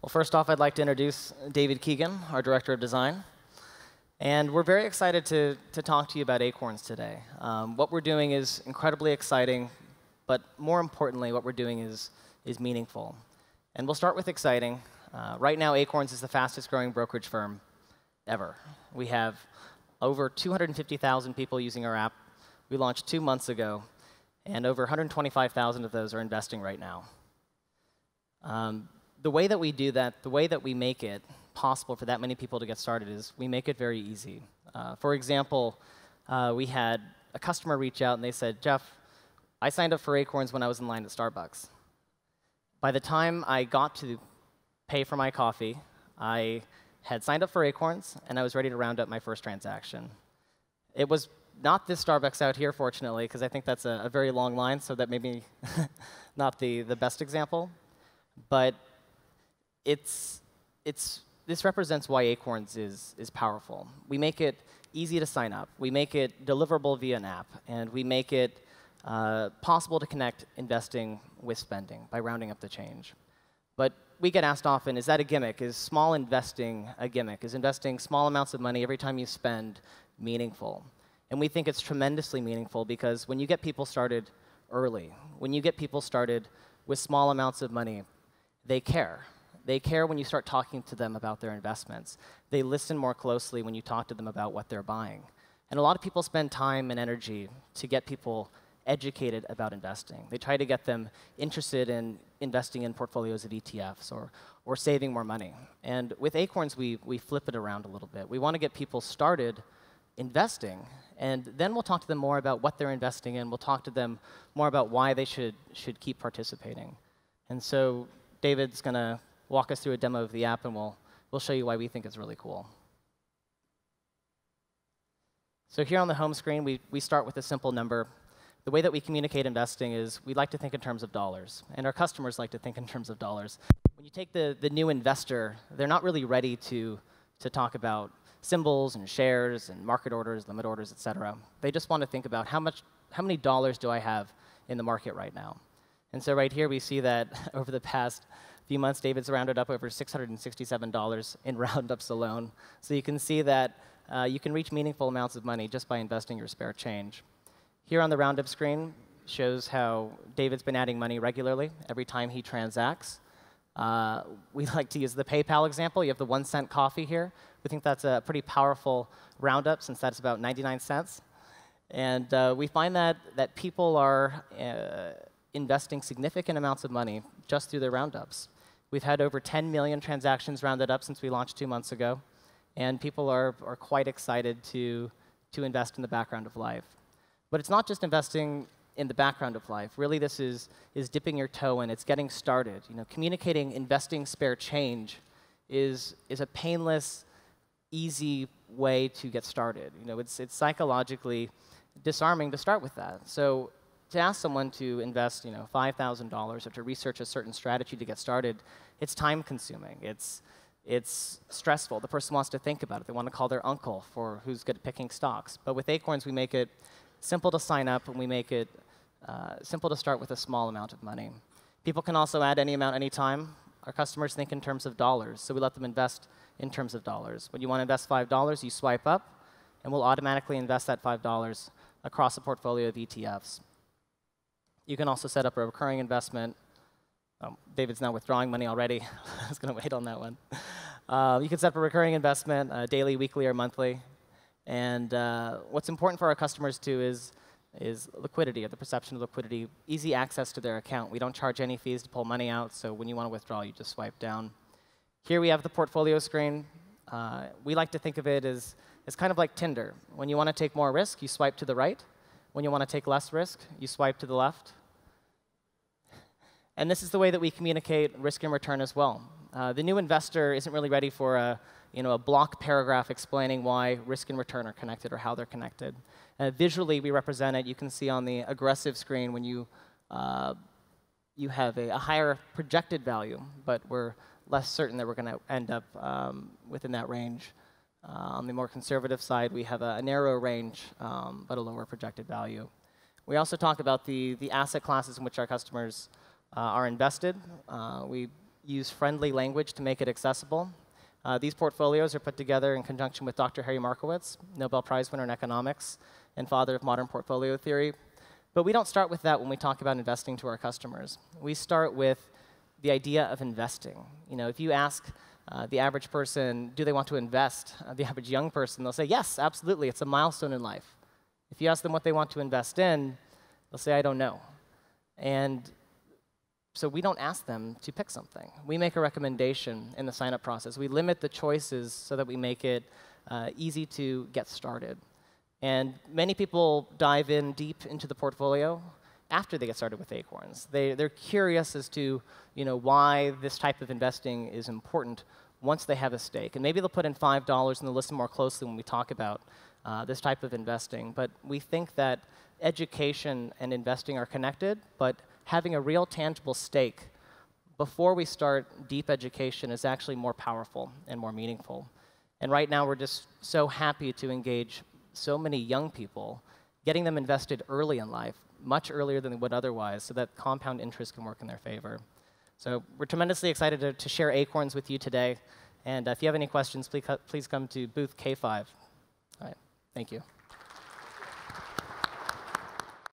Well, first off, I'd like to introduce David Keegan, our Director of Design. And we're very excited to talk to you about Acorns today. What we're doing is incredibly exciting, but more importantly, what we're doing is meaningful. And we'll start with exciting. Right now, Acorns is the fastest growing brokerage firm ever. We have over 250,000 people using our app. We launched 2 months ago, and over 125,000 of those are investing right now. The way that we do that, the way that we make it possible for that many people to get started is we make it very easy. For example, we had a customer reach out and they said, Jeff, I signed up for Acorns when I was in line at Starbucks. By the time I got to pay for my coffee, I had signed up for Acorns and I was ready to round up my first transaction. It was not this Starbucks out here, fortunately, because I think that's a very long line, so that may be not the best example. But this represents why Acorns is powerful. We make it easy to sign up. We make it deliverable via an app. And we make it possible to connect investing with spending by rounding up the change. But we get asked often, is that a gimmick? Is small investing a gimmick? Is investing small amounts of money every time you spend meaningful? And we think it's tremendously meaningful because when you get people started early, when you get people started with small amounts of money, they care. They care when you start talking to them about their investments. They listen more closely when you talk to them about what they're buying. And a lot of people spend time and energy to get people educated about investing. They try to get them interested in investing in portfolios of ETFs or saving more money. And with Acorns, we flip it around a little bit. We want to get people started investing, and then we'll talk to them more about what they're investing in. We'll talk to them more about why they should keep participating. And so David's going to walk us through a demo of the app, and we'll show you why we think it's really cool. So here on the home screen, we start with a simple number. The way that we communicate investing is we like to think in terms of dollars, and our customers like to think in terms of dollars. When you take the new investor, they're not really ready to talk about symbols and shares and market orders, limit orders, et cetera. They just want to think about how many dollars do I have in the market right now. And so right here we see that over the past few months, David's rounded up over $667 in roundups alone. So you can see that you can reach meaningful amounts of money just by investing your spare change. Here on the roundup screen shows how David's been adding money regularly every time he transacts. We like to use the PayPal example. You have the 1 cent coffee here. We think that's a pretty powerful roundup since that's about 99 cents. And we find that people are investing significant amounts of money just through their roundups. We've had over 10 million transactions rounded up since we launched 2 months ago, and people are quite excited to invest in the background of life. But it's not just investing in the background of life. Really, this is dipping your toe in. It's getting started. Communicating investing spare change is a painless, easy way to get started. It's psychologically disarming to start with that. So to ask someone to invest, $5,000 or to research a certain strategy to get started, it's time-consuming. It's stressful. The person wants to think about it. They want to call their uncle who's good at picking stocks. But with Acorns, we make it simple to sign up, and we make it simple to start with a small amount of money. People can also add any amount anytime. Our customers think in terms of dollars, so we let them invest in terms of dollars. When you want to invest $5, you swipe up, and we'll automatically invest that $5 across a portfolio of ETFs. You can also set up a recurring investment. Oh, David's now withdrawing money already. I was going to wait on that one. You can set up a recurring investment, daily, weekly, or monthly. And what's important for our customers, too, is liquidity, or the perception of liquidity, easy access to their account. We don't charge any fees to pull money out, so when you want to withdraw, you just swipe down. Here we have the portfolio screen. We like to think of it as kind of like Tinder. When you want to take more risk, you swipe to the right. When you want to take less risk, you swipe to the left. And this is the way that we communicate risk and return as well. The new investor isn't really ready for a block paragraph explaining why risk and return are connected or how they're connected. Visually, we represent it. You can see on the aggressive screen when you have a higher projected value, but we're less certain that we're going to end up within that range. On the more conservative side, we have a narrow range, but a lower projected value. We also talk about the asset classes in which our customers are invested. We use friendly language to make it accessible. These portfolios are put together in conjunction with Dr. Harry Markowitz, Nobel Prize winner in economics and father of modern portfolio theory. But we don't start with that when we talk about investing to our customers. We start with the idea of investing. You know, if you ask the average person, do they want to invest, the average young person, they'll say, yes, absolutely, it's a milestone in life. If you ask them what they want to invest in, they'll say, I don't know. And so we don't ask them to pick something. We make a recommendation in the sign-up process. We limit the choices so that we make it easy to get started. And many people dive in deep into the portfolio after they get started with Acorns. They're curious as to why this type of investing is important once they have a stake. And maybe they'll put in $5 and they'll listen more closely when we talk about this type of investing. But we think that education and investing are connected, but having a real tangible stake before we start deep education is actually more powerful and more meaningful. And right now, we're just so happy to engage so many young people, getting them invested early in life, much earlier than they would otherwise, so that compound interest can work in their favor. So we're tremendously excited to share Acorns with you today. And if you have any questions, please come to booth K5. All right, thank you.